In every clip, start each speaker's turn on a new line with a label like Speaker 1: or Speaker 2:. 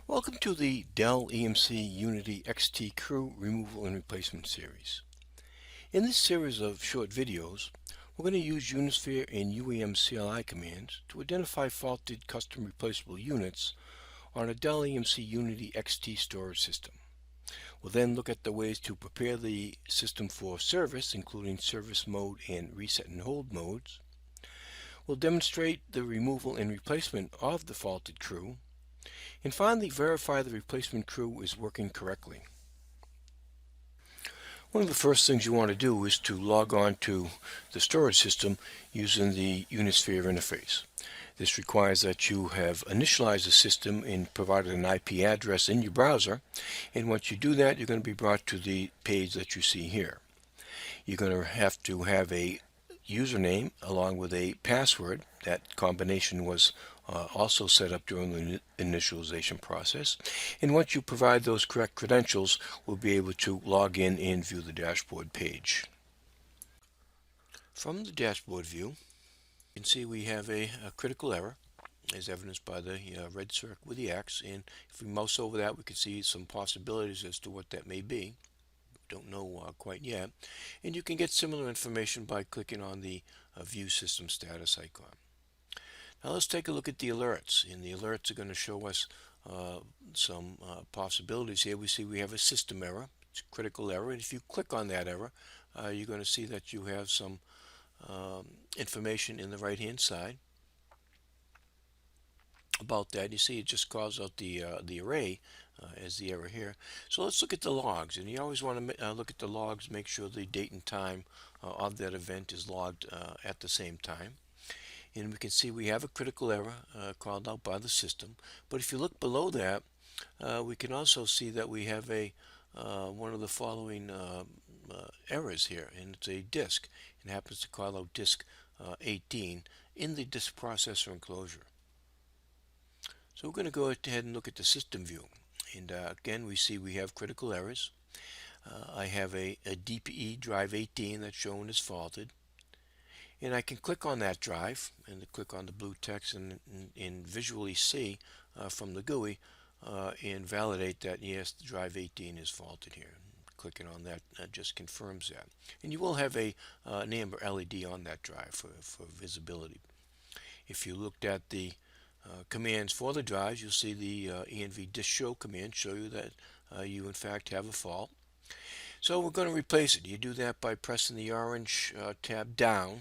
Speaker 1: Welcome to the Dell EMC Unity XT Crew Removal and Replacement series. In this series of short videos, we're going to use Unisphere and UEM CLI commands to identify faulted custom replaceable units on a Dell EMC Unity XT storage system. We'll then look at the ways to prepare the system for service, including service mode and reset and hold modes. We'll demonstrate the removal and replacement of the faulted crew, and finally verify the replacement crew is working correctly. One of the first things you want to do is to log on to the storage system using the Unisphere interface. This requires that you have initialized the system and provided an IP address in your browser, and once you do that, you're going to be brought to the page that you see here. You're going to have a username along with a password. That combination was also set up during the initialization process. And once you provide those correct credentials, we'll be able to log in and view the dashboard page. From the dashboard view, you can see we have a critical error, as evidenced by the red circle with the X. And if we mouse over that, we can see some possibilities as to what that may be. Don't know quite yet. And you can get similar information by clicking on the View System Status icon. Now let's take a look at the alerts. And the alerts are going to show us some possibilities here. We see we have a system error. It's a critical error. And if you click on that error, you're going to see that you have some information in the right-hand side about that. You see it just calls out the array as the error here. So let's look at the logs, and you always want to look at the logs, make sure the date and time of that event is logged at the same time. And we can see we have a critical error called out by the system. But if you look below that, we can also see that we have a one of the following errors here, and it's a disk. It happens to call out disk 18 in the disk processor enclosure. So we're going to go ahead and look at the system view. And again, we see we have critical errors. I have a DPE drive 18 that's shown as faulted. And I can click on that drive and click on the blue text and visually see from the GUI and validate that yes, the drive 18 is faulted here. Clicking on that just confirms that. And you will have an amber LED on that drive for visibility. If you looked at the commands for the drives, you'll see the env disk show command show you that you in fact have a fault. So we're going to replace it. You do that by pressing the orange tab down,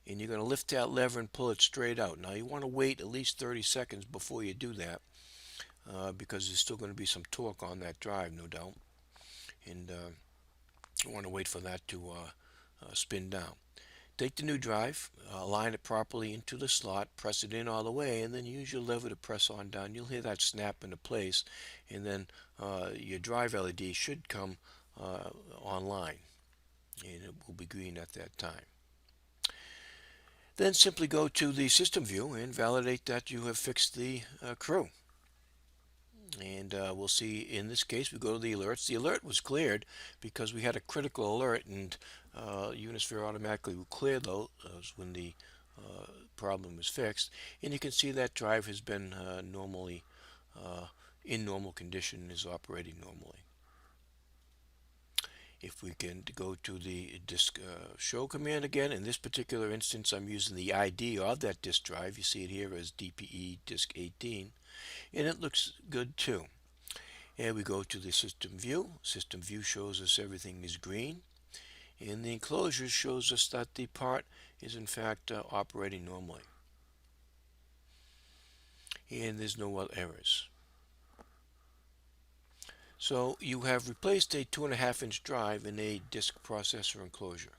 Speaker 1: and you're going to lift that lever and pull it straight out. Now you want to wait at least 30 seconds before you do that because there's still going to be some torque on that drive, no doubt, and you want to wait for that to spin down. Take the new drive, align it properly into the slot, press it in all the way, and then use your lever to press on down. You'll hear that snap into place, and then your drive LED should come online, and it will be green at that time. Then simply go to the system view and validate that you have fixed the crew. And we'll see in this case we go to the alerts. The alert was cleared because we had a critical alert, and Unisphere automatically will clear those when the problem is fixed. And you can see that drive has been normally in normal condition and is operating normally. If we can go to the disk show command again, in this particular instance I'm using the ID of that disk drive. You see it here as DPE disk 18, and it looks good too. And we go to the system view. System view shows us everything is green, and the enclosure shows us that the part is in fact operating normally, and there's no other errors. So you have replaced a 2.5-inch drive in a disk processor enclosure.